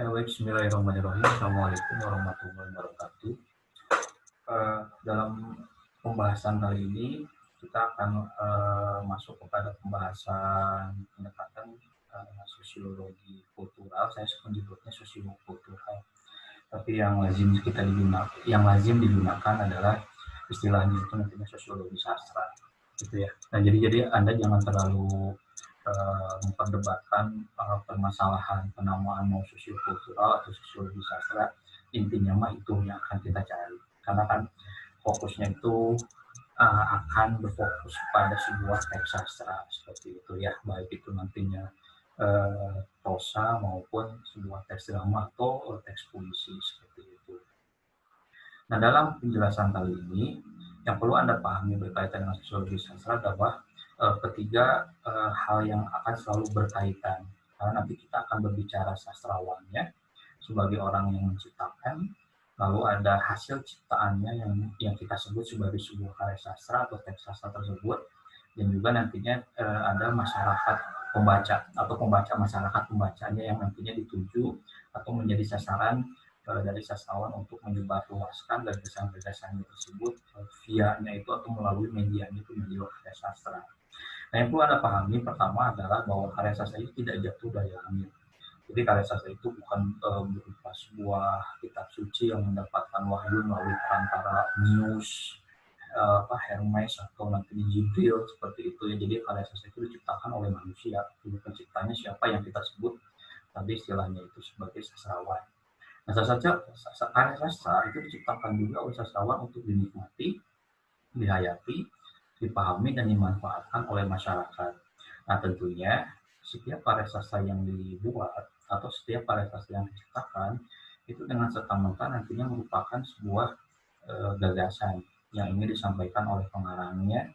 Bismillahirrahmanirrahim. Assalamualaikum warahmatullahi wabarakatuh. Dalam pembahasan kali ini kita akan masuk kepada pembahasan pendekatan sosiologi kultural. Saya menyebutnya sosiologi kultural. Tapi yang lazim digunakan adalah istilahnya itu nantinya sosiologi sastra, gitu ya. Nah, jadi Anda jangan terlalu memperdebatkan permasalahan penamaan mau sosiokultural atau sosiologi sastra. Intinya mah itu yang akan kita cari, karena kan fokusnya itu akan berfokus pada sebuah teks sastra seperti itu ya, baik itu nantinya prosa maupun sebuah teks drama atau teks puisi seperti itu. Nah, dalam penjelasan kali ini yang perlu Anda pahami berkaitan dengan sosiologi sastra adalah ketiga hal yang akan selalu berkaitan. Karena nanti kita akan berbicara sastrawannya sebagai orang yang menciptakan, lalu ada hasil ciptaannya yang kita sebut sebagai sebuah karya sastra atau teks sastra tersebut, dan juga nantinya ada masyarakat pembaca atau pembaca masyarakat pembacanya yang nantinya dituju atau menjadi sasaran dari sastrawan untuk menyebarluaskan gagasan-gagasannya tersebut via-nya itu atau melalui medianya itu media karya sastra. Nah, yang perlu Anda pahami pertama adalah bahwa karya sastra itu tidak jatuh dari langit. Jadi karya sastra itu bukan berupa sebuah kitab suci yang mendapatkan wahyu melalui perantara Muse, Hermes atau nanti Jibril seperti itu ya. Jadi karya sastra itu diciptakan oleh manusia. Jadi penciptanya siapa yang kita sebut tadi istilahnya itu sebagai sastrawan. Nah, karya sastra itu diciptakan juga oleh sastrawan untuk dinikmati, dihayati, dipahami, dan dimanfaatkan oleh masyarakat. Nah, tentunya setiap karya sastra yang dibuat atau setiap karya sastra yang diciptakan itu dengan serta-merta nantinya merupakan sebuah gagasan yang ingin disampaikan oleh pengarangnya,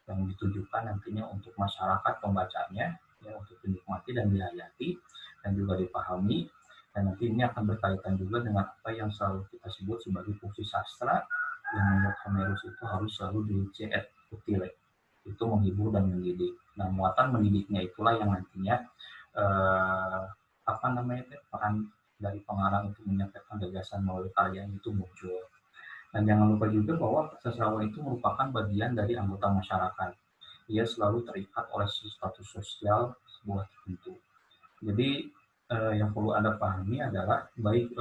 yang ditujukan nantinya untuk masyarakat pembacanya, ya, untuk dinikmati dan dihayati dan juga dipahami. Dan nanti ini akan berkaitan juga dengan apa yang selalu kita sebut sebagai fungsi sastra, yang menurut Homerus itu harus selalu diuce et utile, itu menghibur dan mendidik. Nah, muatan mendidiknya itulah yang nantinya peran dari pengarang untuk menyampaikan gagasan melalui karya itu muncul. Dan jangan lupa juga bahwa sastrawan itu merupakan bagian dari anggota masyarakat. Ia selalu terikat oleh status sosial sebuah tertentu. Jadi yang perlu Anda pahami adalah baik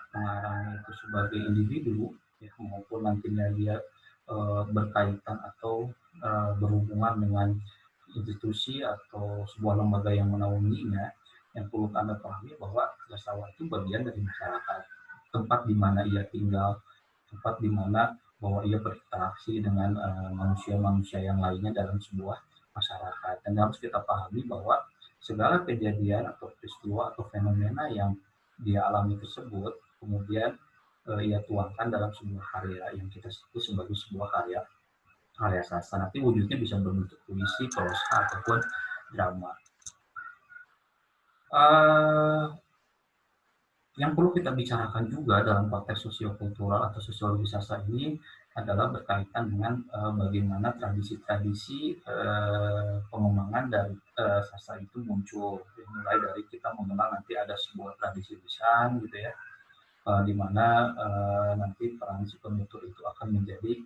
pengarang itu sebagai individu ya, maupun nantinya dia berkaitan atau berhubungan dengan institusi atau sebuah lembaga yang menaunginya, yang perlu Anda pahami bahwa sastrawan itu bagian dari masyarakat, tempat di mana ia tinggal, tempat di mana bahwa ia berinteraksi dengan manusia-manusia yang lainnya dalam sebuah masyarakat. Dan harus kita pahami bahwa segala kejadian atau peristiwa atau fenomena yang dia alami tersebut kemudian ia tuangkan dalam sebuah karya yang kita sebut sebagai sebuah karya sastra. Nanti wujudnya bisa berbentuk puisi, prosa ataupun drama. Yang perlu kita bicarakan juga dalam konteks sosiokultural atau sosiologi sastra ini adalah berkaitan dengan bagaimana tradisi-tradisi pengembangan dari sastra itu muncul. Mulai dari kita mengenal nanti ada sebuah tradisi lisan gitu ya, di mana nanti peran si penutur itu akan menjadi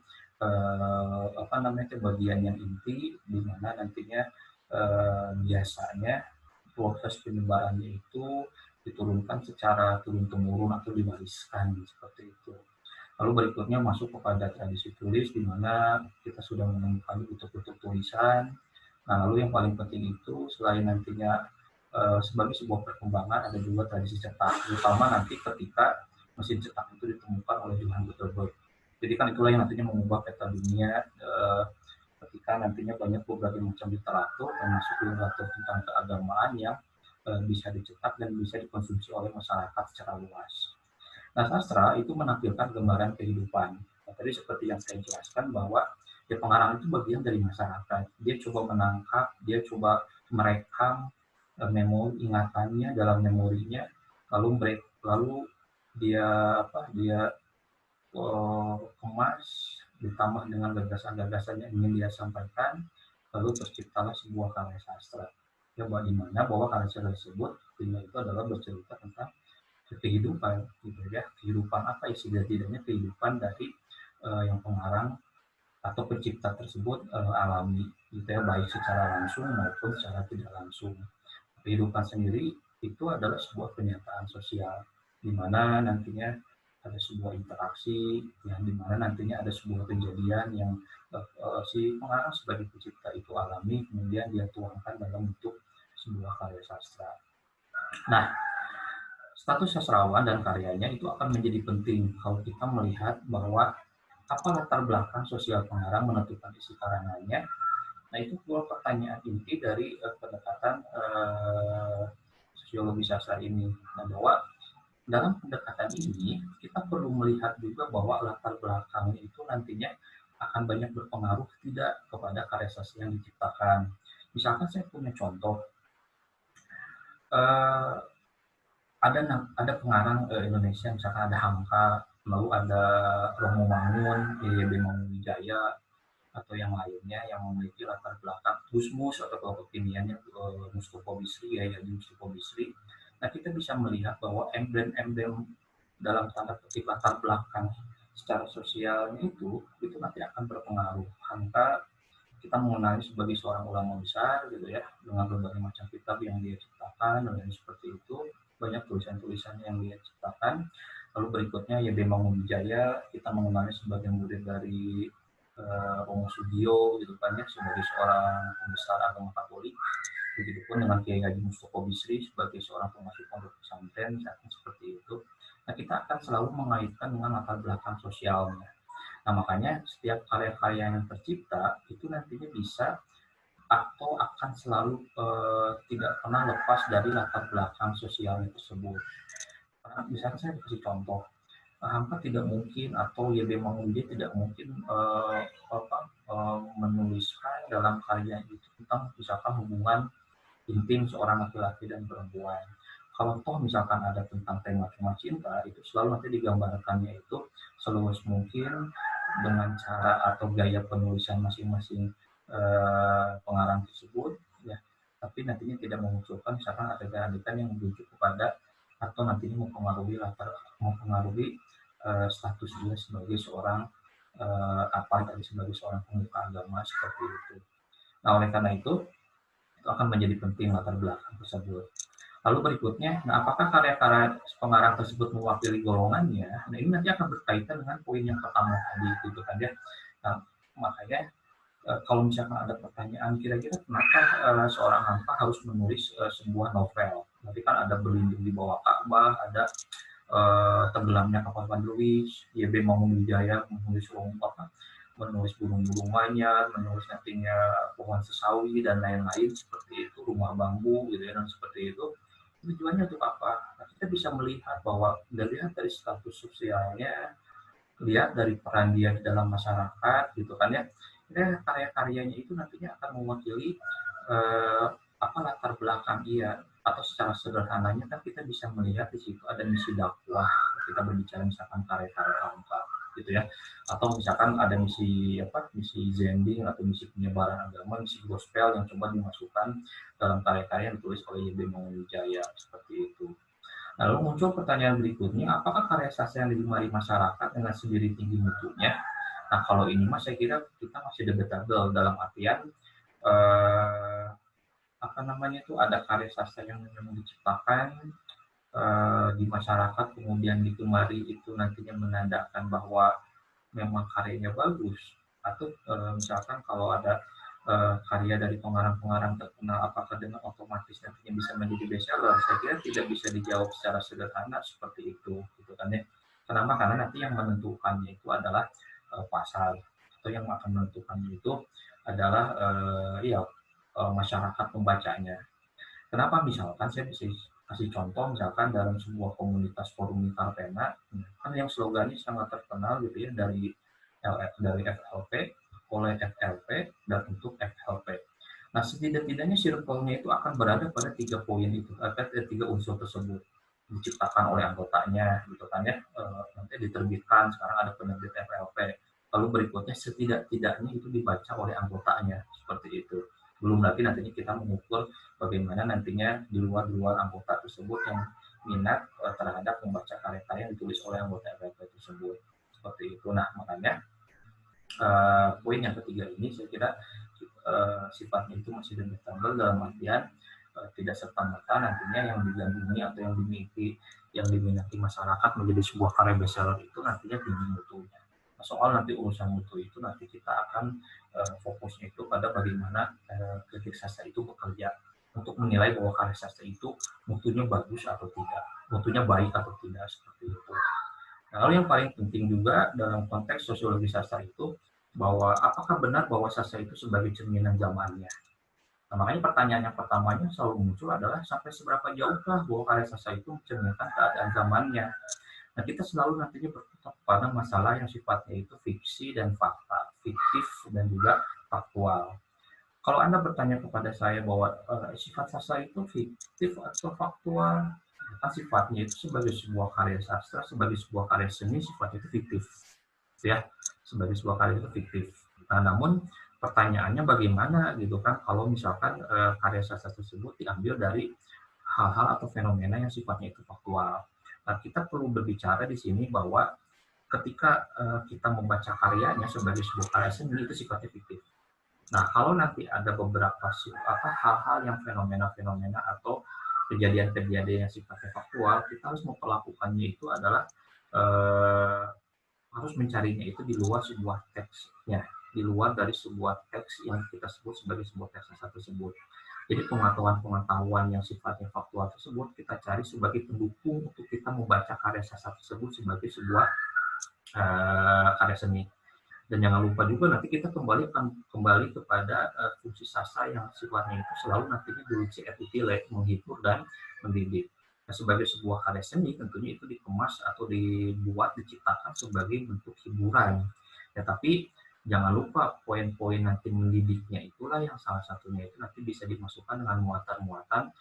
bagian yang inti, di mana nantinya biasanya proses penyebarannya itu diturunkan secara turun-temurun atau diwariskan seperti itu. Lalu berikutnya masuk kepada tradisi tulis, di mana kita sudah menemukan bentuk-bentuk tulisan. Nah, lalu yang paling penting itu selain nantinya sebagai sebuah perkembangan, ada juga tradisi cetak, terutama nanti ketika mesin cetak itu ditemukan oleh Johann Gutenberg. Jadi kan itulah yang nantinya mengubah peta dunia ketika nantinya banyak berbagai macam literatur, termasuk literatur tentang keagamaan yang bisa dicetak dan bisa dikonsumsi oleh masyarakat secara luas. Nah, sastra itu menampilkan gambaran kehidupan. Nah, tadi seperti yang saya jelaskan bahwa ya, pengarang itu bagian dari masyarakat. Dia coba menangkap, dia coba merekam memori ingatannya dalam memorinya, lalu dia kemas, ditambah dengan gagasan-gagasan yang ingin dia sampaikan, lalu terciptalah sebuah karya sastra. ya bahwa di mana bahwa karya tersebut intinya itu adalah bercerita tentang kehidupan gitu ya, kehidupan apa ya, setidaknya kehidupan dari yang pengarang atau pencipta tersebut alami gitu ya, baik secara langsung maupun secara tidak langsung. Kehidupan sendiri itu adalah sebuah kenyataan sosial di mana nantinya ada sebuah interaksi yang di mana nantinya ada sebuah kejadian yang si pengarang sebagai pencipta itu alami, kemudian dia tuangkan dalam bentuk sebuah karya sastra. Nah, status sastrawan dan karyanya itu akan menjadi penting kalau kita melihat bahwa apa latar belakang sosial pengarang menentukan isi karangannya. Nah, itu dua pertanyaan inti dari pendekatan sosiologi sastra ini. Nah, bahwa dalam pendekatan ini kita perlu melihat juga bahwa latar belakang itu nantinya akan banyak berpengaruh tidak kepada karya sastra yang diciptakan. Misalkan saya punya contoh, eh, ada pengarang Indonesia, misalkan ada Hamka, lalu ada Romo Mangun, YB Mangunwijaya, atau yang lainnya yang memiliki latar belakang Gusmus atau kelompok kekiniannya Mustofa Bisri, ya Mustofa Bisri. Nah, kita bisa melihat bahwa emblem-emblem dalam tanda petik latar belakang secara sosialnya itu nanti akan berpengaruh. Hamka kita mengenali sebagai seorang ulama besar gitu ya, dengan berbagai macam kitab yang dia ciptakan dan lain seperti itu, banyak tulisan-tulisan yang dia ciptakan. Lalu berikutnya YB Mangunwijaya kita mengenali sebagai murid dari Romo Sugio gitu kan ya, sebagai seorang pembesar agama Katolik. Begitupun dengan Kiai Haji Mustofa Bisri sebagai seorang pengasuh pondok pesantren, misalkan seperti itu. Nah, kita akan selalu mengaitkan dengan latar belakang sosialnya. Nah, makanya setiap karya-karya yang tercipta itu nantinya bisa atau akan selalu tidak pernah lepas dari latar belakang sosialnya tersebut. Karena misalnya saya kasih contoh, Hamka tidak mungkin atau YB Mangunwijaya tidak mungkin menuliskan dalam karya itu tentang misalkan hubungan intim seorang laki-laki dan perempuan. Kalau toh misalkan ada tentang tema-tema cinta, itu selalu nanti digambarkannya itu seluas mungkin dengan cara atau gaya penulisan masing-masing pengarang tersebut, ya. Tapi nantinya tidak memunculkan misalkan adegan-adegan yang merujuk kepada atau nantinya mempengaruhi status dia sebagai seorang sebagai seorang pemuka agama seperti itu. Nah, oleh karena itu akan menjadi penting latar belakang tersebut. Lalu berikutnya, nah apakah karya-karya pengarang tersebut mewakili golongannya? Nah, ini nanti akan berkaitan dengan poin yang pertama tadi, gitu kan ya. Nah, makanya kalau misalkan ada pertanyaan, kira-kira kenapa seorang Hamka harus menulis sebuah novel? Nanti kan ada Berlindung di Bawah Ka'bah, ada Tenggelamnya Kapal Pandewish, YB Mangunwijaya menulis burung-burung manyar, menulis nantinya pohon sesawi dan lain-lain seperti itu, rumah bambu gitu ya, dan seperti itu. Tujuannya untuk apa? Nah, kita bisa melihat bahwa dilihat dari status sosialnya, lihat dari peran dia di dalam masyarakat gitu kan ya, karya-karyanya itu nantinya akan mewakili eh, apa latar belakang dia, atau secara sederhananya kan kita bisa melihat di situ ada misi dakwah. Kita berbicara misalkan karya-karya Hamka gitu ya, atau misalkan ada misi zending atau misi penyebaran agama, misi gospel yang coba dimasukkan dalam karya-karya yang ditulis oleh YB Mangunwijaya seperti itu. Lalu muncul pertanyaan berikutnya, apakah karya sastra yang digemari masyarakat dengan sendiri tinggi mutunya? Nah, kalau ini mas saya kira kita masih debatable dalam artian eh, apa namanya itu, ada karya sastra yang memang diciptakan di masyarakat kemudian digemari, itu nantinya menandakan bahwa memang karyanya bagus, atau misalkan kalau ada karya dari pengarang-pengarang terkenal apakah dengan otomatis nantinya bisa menjadi bestseller? Saya kira tidak bisa dijawab secara sederhana seperti itu, gitu kan ya. Kenapa? Karena nanti yang menentukannya itu adalah pasar, atau yang akan menentukannya itu adalah masyarakat pembacanya. Kenapa? Misalkan saya bisa kasih contoh, misalkan dalam sebuah komunitas forum di Kartena, kan yang slogannya sangat terkenal gitu ya, dari FLP, oleh FLP, dan untuk FLP. Nah, setidak-tidaknya circle-nya itu akan berada pada 3 poin itu, atau 3 unsur tersebut, diciptakan oleh anggotanya gitu kan ya, nanti diterbitkan, sekarang ada penerbit FLP, lalu berikutnya setidak-tidaknya itu dibaca oleh anggotanya seperti itu. Belum lagi nantinya kita mengukur bagaimana nantinya di luar anggota tersebut yang minat terhadap membaca karya-karya yang ditulis oleh anggota LPP tersebut. Seperti itu. Nah, makanya poin yang ketiga ini saya kira sifatnya itu masih debatable dalam artian tidak serta-merta nantinya yang digandrungi atau yang diminati masyarakat menjadi sebuah karya bestseller itu nantinya tinggi mutunya. Nah, soal nanti urusan mutu itu nanti kita akan fokusnya itu pada bagaimana kritik sastra itu bekerja untuk menilai bahwa karya sastra itu mutunya bagus atau tidak, mutunya baik atau tidak, seperti itu. Nah, lalu yang paling penting juga dalam konteks sosiologi sastra itu bahwa apakah benar bahwa sastra itu sebagai cerminan zamannya. Nah, makanya pertanyaan yang pertamanya selalu muncul adalah sampai seberapa jauhkah bahwa karya sastra itu mencerminkan keadaan zamannya. Nah, kita selalu nantinya berkutat pada masalah yang sifatnya itu fiksi dan fakta, fiktif dan juga faktual. Kalau Anda bertanya kepada saya bahwa sifat sastra itu fiktif atau faktual, maka sifatnya itu sebagai sebuah karya sastra, sebagai sebuah karya seni, sifatnya itu fiktif, ya, sebagai sebuah karya itu fiktif. Nah, namun pertanyaannya bagaimana gitu kan kalau misalkan karya sastra tersebut diambil dari hal-hal atau fenomena yang sifatnya itu faktual. Nah, kita perlu berbicara di sini bahwa ketika kita membaca karyanya sebagai sebuah karya seni itu sifatnya fiktif. Nah, kalau nanti ada beberapa hal-hal yang fenomena-fenomena atau kejadian-kejadian yang sifatnya faktual, kita harus memperlakukannya itu adalah harus mencarinya itu di luar sebuah teksnya, di luar dari sebuah teks yang kita sebut sebagai sebuah teks sastra tersebut. Jadi pengetahuan-pengetahuan yang sifatnya faktual tersebut kita cari sebagai pendukung untuk kita membaca karya sastra tersebut sebagai sebuah karya seni. Dan jangan lupa juga nanti kita kembali kepada fungsi sastra yang sifatnya itu selalu nantinya berfungsi epitile, menghibur dan mendidik. Nah, sebagai sebuah karya seni tentunya itu dikemas atau dibuat, diciptakan sebagai bentuk hiburan. Ya, tapi jangan lupa poin-poin nanti mendidiknya itulah yang salah satunya itu nanti bisa dimasukkan dengan muatan-muatan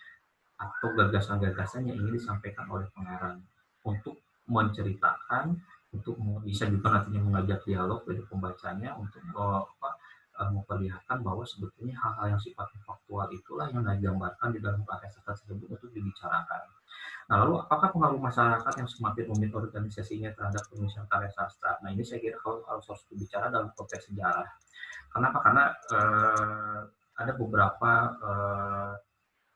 atau gagasan-gagasan yang ingin disampaikan oleh pengarang untuk menceritakan, untuk bisa juga nantinya mengajak dialog dari pembacanya untuk memperlihatkan bahwa sebetulnya hal-hal yang sifatnya faktual itulah yang digambarkan di dalam karya sastra tersebut untuk dibicarakan. Nah, lalu apakah pengaruh masyarakat yang semakin rumit organisasinya terhadap penulisan karya sastra? Nah, ini saya kira kalau harus berbicara dalam konteks sejarah. Kenapa? Karena ada beberapa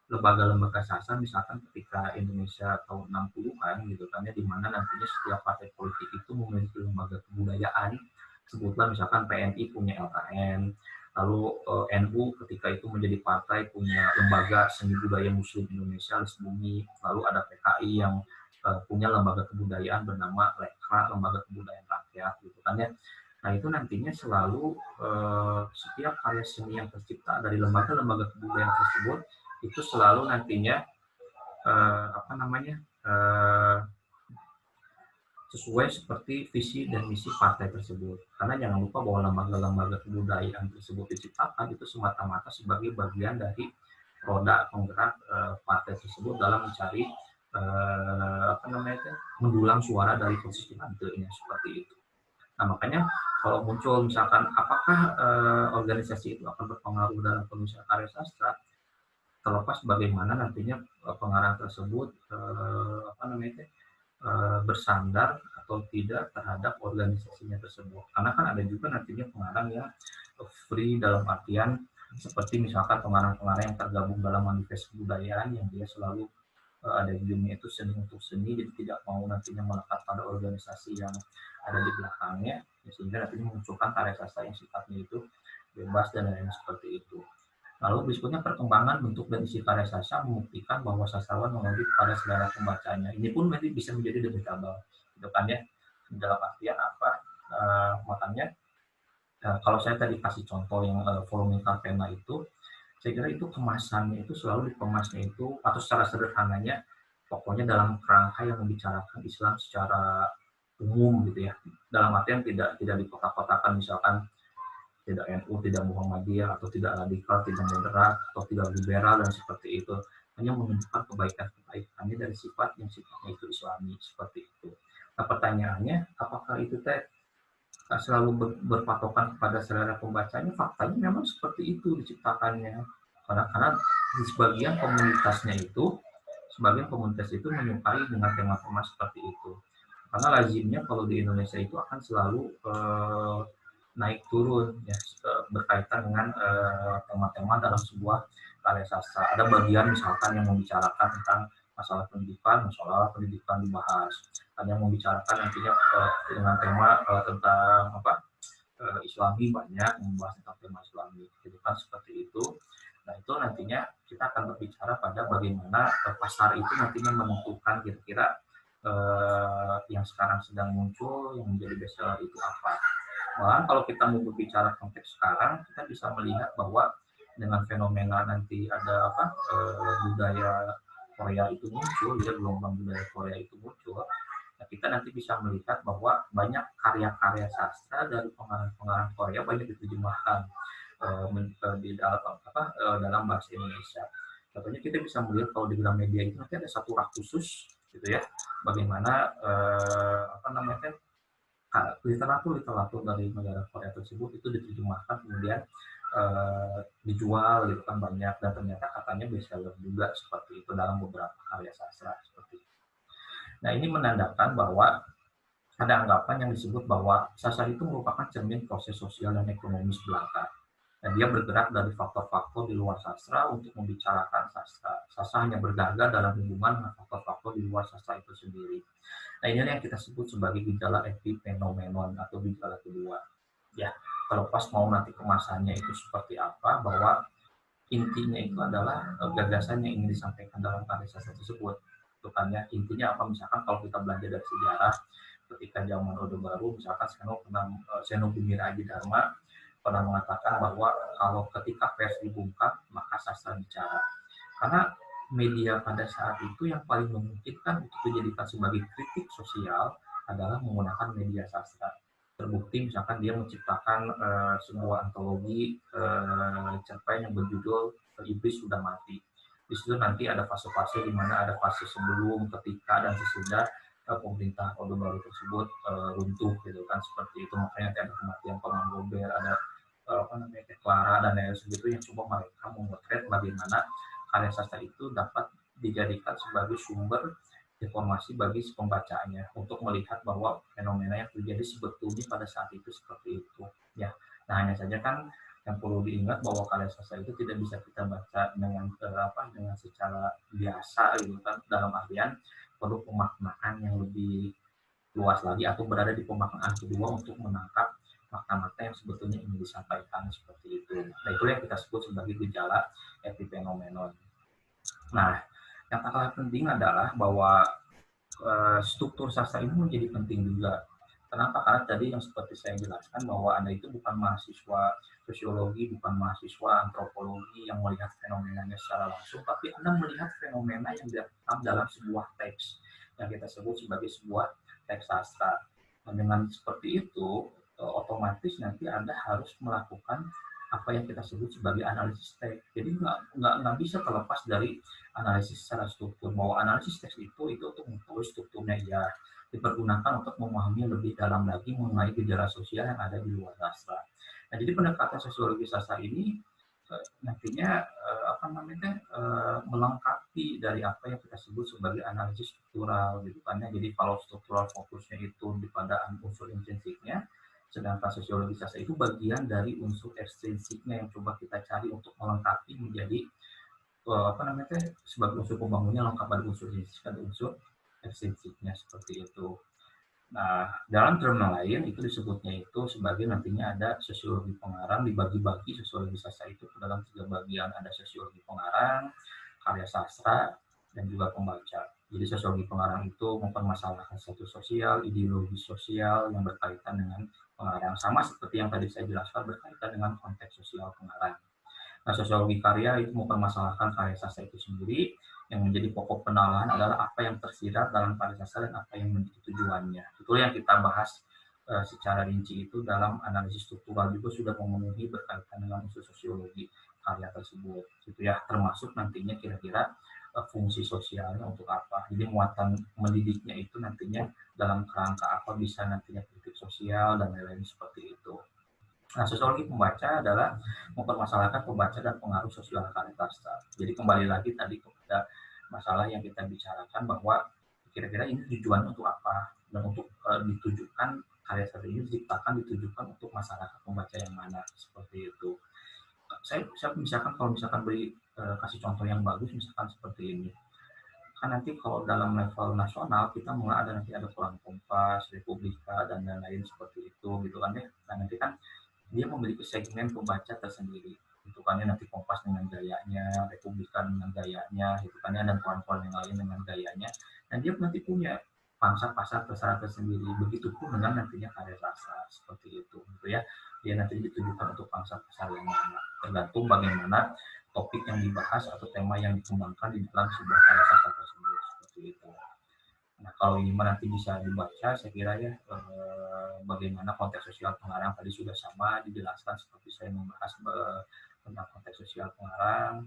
lembaga-lembaga sastra misalkan ketika Indonesia tahun 60-an gitu kan ya, di mana nantinya setiap partai politik itu memiliki lembaga kebudayaan, sebutlah misalkan PNI punya LKN, lalu NU ketika itu menjadi partai punya lembaga seni budaya Muslim Indonesia Lesbumi, lalu ada PKI yang punya lembaga kebudayaan bernama LEKRA, Lembaga Kebudayaan Rakyat gitu kan ya. Nah, itu nantinya selalu setiap karya seni yang tercipta dari lembaga-lembaga kebudayaan tersebut itu selalu nantinya sesuai seperti visi dan misi partai tersebut. Karena jangan lupa bahwa lembaga-lembaga kebudayaan tersebut diciptakan itu semata-mata sebagai bagian dari roda penggerak partai tersebut dalam mencari mendulang suara dari konstituennya, seperti itu. Nah, makanya kalau muncul misalkan apakah organisasi itu akan berpengaruh dalam penulisan karya sastra, terlepas bagaimana nantinya pengarang tersebut bersandar atau tidak terhadap organisasinya tersebut. Karena kan ada juga nantinya pengarang yang free dalam artian seperti misalkan pengarang-pengarang yang tergabung dalam manifest kebudayaan yang dia selalu ada judulnya itu seni untuk seni, jadi tidak mau nantinya melekat pada organisasi yang ada di belakangnya, sehingga nantinya memunculkan karya sastra yang sifatnya itu bebas dan lain-lain seperti itu. Lalu berikutnya perkembangan bentuk dan isi karya sastra membuktikan bahwa sastrawan mengaudit pada selera pembacanya. Ini pun nanti bisa menjadi debatable, gitu kan ya. Dalam artian apa? Makanya kalau saya tadi kasih contoh yang volume Karpena itu, saya kira itu kemasannya itu selalu dikemasnya itu atau secara sederhananya, pokoknya dalam kerangka yang membicarakan Islam secara umum gitu ya. Dalam artian tidak dikotak-kotakan misalkan tidak NU, tidak Muhammadiyah, atau tidak radikal, tidak moderat, atau tidak liberal, dan seperti itu. Hanya menunjukkan kebaikan-kebaikannya dari sifat yang sifatnya itu Islami, seperti itu. Nah, pertanyaannya, apakah itu selalu berpatokan kepada selera pembacanya, faktanya memang seperti itu diciptakannya. Karena di sebagian komunitas itu menyukai dengan tema-tema seperti itu. Karena lazimnya kalau di Indonesia itu akan selalu naik turun ya, berkaitan dengan tema-tema dalam sebuah karya sastra. Ada bagian misalkan yang membicarakan tentang masalah pendidikan dibahas. Ada yang membicarakan nantinya dengan tema tentang Islami, banyak membahas tentang tema Islami, gitu kan, seperti itu. Nah, itu nantinya kita akan berbicara pada bagaimana pasar itu nantinya menentukan kira-kira yang sekarang sedang muncul, yang menjadi bestseller itu apa. Malahan kalau kita mau berbicara konteks sekarang, kita bisa melihat bahwa dengan fenomena nanti ada budaya Korea itu muncul, ya gelombang budaya Korea itu muncul. Nah, kita nanti bisa melihat bahwa banyak karya-karya sastra dari pengarang-pengarang Korea banyak diterjemahkan dalam bahasa Indonesia. Contohnya kita bisa melihat kalau di Gramedia itu nanti ada satu rak khusus gitu ya, bagaimana literatur dari negara Korea tersebut itu diterjemahkan kemudian dijual gitu kan banyak, dan ternyata katanya bestseller juga seperti itu dalam beberapa karya sastra seperti itu. Nah, ini menandakan bahwa ada anggapan yang disebut bahwa sastra itu merupakan cermin proses sosial dan ekonomis belaka. Dan dia bergerak dari faktor-faktor di luar sastra untuk membicarakan sastra. Sastra hanya berdaga dalam hubungan dengan faktor-faktor di luar sastra itu sendiri. Nah, ini yang kita sebut sebagai gejala epifenomenon atau gejala kedua. Ya, kalau pas mau nanti kemasannya itu seperti apa, bahwa intinya itu adalah gagasan yang ingin disampaikan dalam karya sastra tersebut. Bukannya intinya apa, misalkan kalau kita belajar dari sejarah, ketika zaman Orde Baru, misalkan Seno Bumira Aji Dharma pernah mengatakan bahwa kalau ketika pers dibungkam, maka sastra bicara. Karena media pada saat itu yang paling memungkinkan untuk dijadikan sebagai kritik sosial adalah menggunakan media sastra. Terbukti misalkan dia menciptakan sebuah antologi cerpen yang berjudul Iblis Sudah Mati. Di situ nanti ada fase-fase di mana ada fase sebelum, ketika, dan sesudah pemerintah Orde Baru tersebut runtuh gitu kan, seperti itu. Makanya ada kematian Paman Gober, ada Clara dan lain sebagainya, yang coba mereka memotret bagaimana karya sastra itu dapat dijadikan sebagai sumber informasi bagi pembacanya untuk melihat bahwa fenomena yang terjadi sebetulnya pada saat itu seperti itu ya. Nah, hanya saja kan yang perlu diingat bahwa karya sastra itu tidak bisa kita baca dengan secara biasa gitu kan, dalam artian perlu pemaknaan yang lebih luas lagi atau berada di pemaknaan kedua untuk menangkap makna-makna yang sebetulnya ingin disampaikan seperti itu. Nah, itu yang kita sebut sebagai gejala epifenomenon. Nah, yang tak kalah penting adalah bahwa struktur sastra ini menjadi penting juga. Kenapa? Karena tadi yang seperti saya jelaskan bahwa Anda itu bukan mahasiswa sosiologi, bukan mahasiswa antropologi yang melihat fenomenanya secara langsung, tapi Anda melihat fenomena yang direkam dalam sebuah teks yang kita sebut sebagai sebuah teks sastra. Nah, dengan seperti itu, otomatis nanti Anda harus melakukan apa yang kita sebut sebagai analisis teks. Jadi nggak bisa terlepas dari analisis secara struktur, bahwa analisis teks itu untuk mengetahui strukturnya, ya dipergunakan untuk memahami lebih dalam lagi mengenai gejala sosial yang ada di luar sastra. Nah, jadi pendekatan sosiologi sastra ini nantinya melengkapi dari apa yang kita sebut sebagai analisis struktural gitu kan ya. Jadi kalau struktural fokusnya itu pada unsur intrinsiknya, sedangkan sosiologi sastra itu bagian dari unsur ekstrinsiknya yang coba kita cari untuk melengkapi menjadi sebagai unsur pembangunnya lengkap pada unsur intrinsiknya dan unsur ekstrinsiknya seperti itu. Nah, dalam term lain itu disebutnya itu sebagai nantinya ada sosiologi pengarang, dibagi-bagi sosiologi sastra itu ke dalam 3 bagian. Ada sosiologi pengarang, karya sastra, dan juga pembaca. Jadi sosiologi pengarang itu mempermasalahkan status sosial, ideologi sosial yang berkaitan dengan pengarang. Sama seperti yang tadi saya jelaskan, berkaitan dengan konteks sosial pengarang. Nah, sosiologi karya itu mempermasalahkan karya sastra itu sendiri, yang menjadi pokok penalahan adalah apa yang tersirat dalam karya sastra dan apa yang menjadi tujuannya. Itu yang kita bahas secara rinci itu dalam analisis struktural, juga sudah memenuhi berkaitan dengan unsur sosiologi karya tersebut. Gitu ya, termasuk nantinya kira-kira fungsi sosialnya untuk apa. Jadi muatan mendidiknya itu nantinya dalam kerangka apa bisa nantinya kritik sosial dan lain-lain seperti itu. Nah, sosiologi pembaca adalah mempermasalahkan pembaca dan pengaruh sosial karya sastra. Jadi kembali lagi tadi kepada masalah yang kita bicarakan bahwa kira-kira ini tujuannya untuk apa dan untuk ditujukan karya sastra ini ditujukan untuk masyarakat pembaca yang mana seperti itu. Saya misalkan kalau misalkan beri kasih contoh yang bagus misalkan seperti ini. Kan nanti kalau dalam level nasional kita mulai ada Koran Kompas, Republika dan lain-lain seperti itu gitu kan ya. Nah, nanti kan dia memiliki segmen pembaca tersendiri gitu kan ya, nanti Kompas dengan gayanya, Republika dengan gayanya gitu kan ya, dan koran-koran yang lain dengan gayanya, dan dia nanti punya pangsa pasar tersendiri. Begitupun dengan nantinya karya sastra seperti itu gitu ya, dia nanti ditujukan untuk pangsa pasar yang mana tergantung bagaimana topik yang dibahas atau tema yang dikembangkan di dalam sebuah karya sastra tersebut seperti itu. Nah, kalau ini nanti bisa dibaca, saya kira ya bagaimana konteks sosial pengarang tadi sudah sama dijelaskan seperti saya membahas tentang konteks sosial pengarang,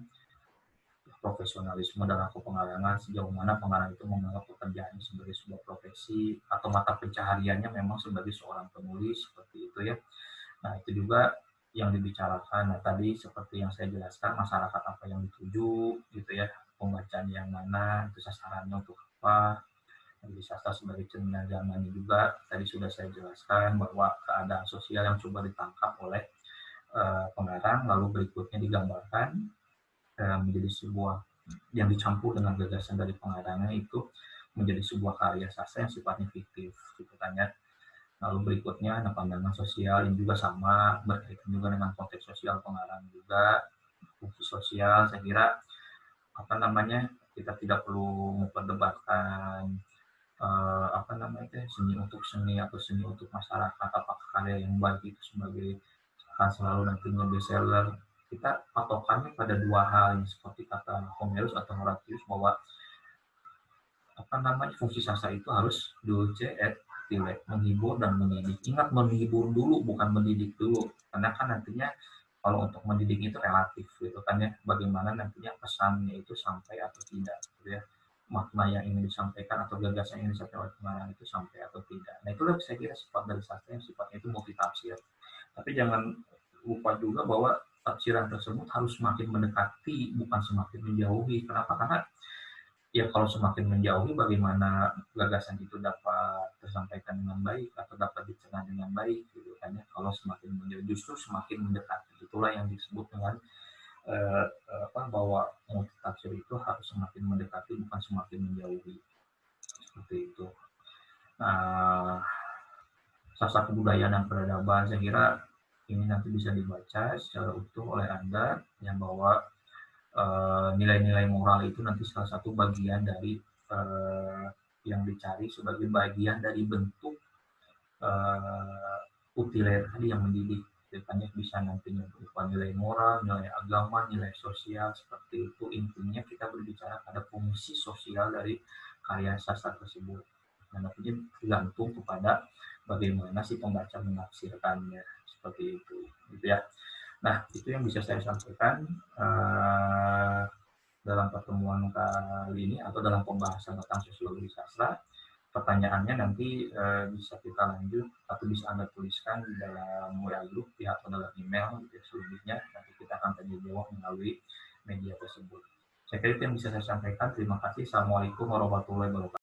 profesionalisme dalam pengarangan, sejauh mana pengarang itu menganggap pekerjaannya sebagai sebuah profesi atau mata pencahariannya memang sebagai seorang penulis seperti itu ya. Nah, itu juga yang dibicarakan. Nah, tadi seperti yang saya jelaskan, masyarakat apa yang dituju gitu ya, pembacaan yang mana, itu sasarannya untuk apa. Di sastra sebagai cerminan zamannya juga tadi sudah saya jelaskan bahwa keadaan sosial yang coba ditangkap oleh pengarang lalu berikutnya digambarkan menjadi sebuah yang dicampur dengan gagasan dari pengarangnya itu menjadi sebuah karya sastra yang sifatnya fiktif gitu kan ya. Lalu berikutnya ada pandangan sosial yang juga sama berkaitan juga dengan konteks sosial pengarang juga, fungsi sosial. Saya kira apa namanya, kita tidak perlu memperdebatkan seni untuk seni atau seni untuk masyarakat, apakah karya yang baik itu sebagai akan selalu nantinya bestseller. Kita patokannya pada dua hal yang seperti kata Homerus atau Horatius bahwa fungsi sastra itu harus dulce et stile, menghibur dan mendidik. Ingat, menghibur dulu bukan mendidik dulu, karena kan nantinya kalau untuk mendidik itu relatif gitu kan ya, bagaimana nantinya pesannya itu sampai atau tidak gitu ya, makna yang ingin disampaikan atau gagasan yang ingin disampaikan oleh pengarang itu sampai atau tidak. Nah, itulah saya kira sifat dari sastra yang sifatnya itu multitafsir. Tapi jangan lupa juga bahwa tafsiran tersebut harus semakin mendekati bukan semakin menjauhi. Kenapa? Karena ya kalau semakin menjauhi bagaimana gagasan itu dapat tersampaikan dengan baik atau dapat dicerna dengan baik gitu kan ya. Kalau semakin menjauh justru semakin mendekati, itulah yang disebut dengan bahwa multitafsir itu harus semakin mendekati bukan semakin menjauhi seperti itu. Nah, sastra kebudayaan dan peradaban saya kira ini nanti bisa dibaca secara utuh oleh Anda yang bahwa nilai-nilai moral itu nanti salah satu bagian dari yang dicari sebagai bagian dari bentuk utiler tadi yang mendidik. Depannya bisa nantinya berupa nilai moral, nilai agama, nilai sosial seperti itu. Intinya kita berbicara pada fungsi sosial dari karya sastra tersebut. Dan nantinya tergantung kepada bagaimana si pembaca menafsirkannya seperti itu, gitu ya. Nah, itu yang bisa saya sampaikan dalam pertemuan kali ini atau dalam pembahasan tentang sosiologi sastra. Pertanyaannya nanti bisa kita lanjut atau bisa Anda tuliskan di dalam WA group ya, atau dalam email gitu. Selebihnya nanti kita akan tanya jawab melalui media tersebut. Saya kira itu yang bisa saya sampaikan. Terima kasih. Assalamualaikum warahmatullahi wabarakatuh.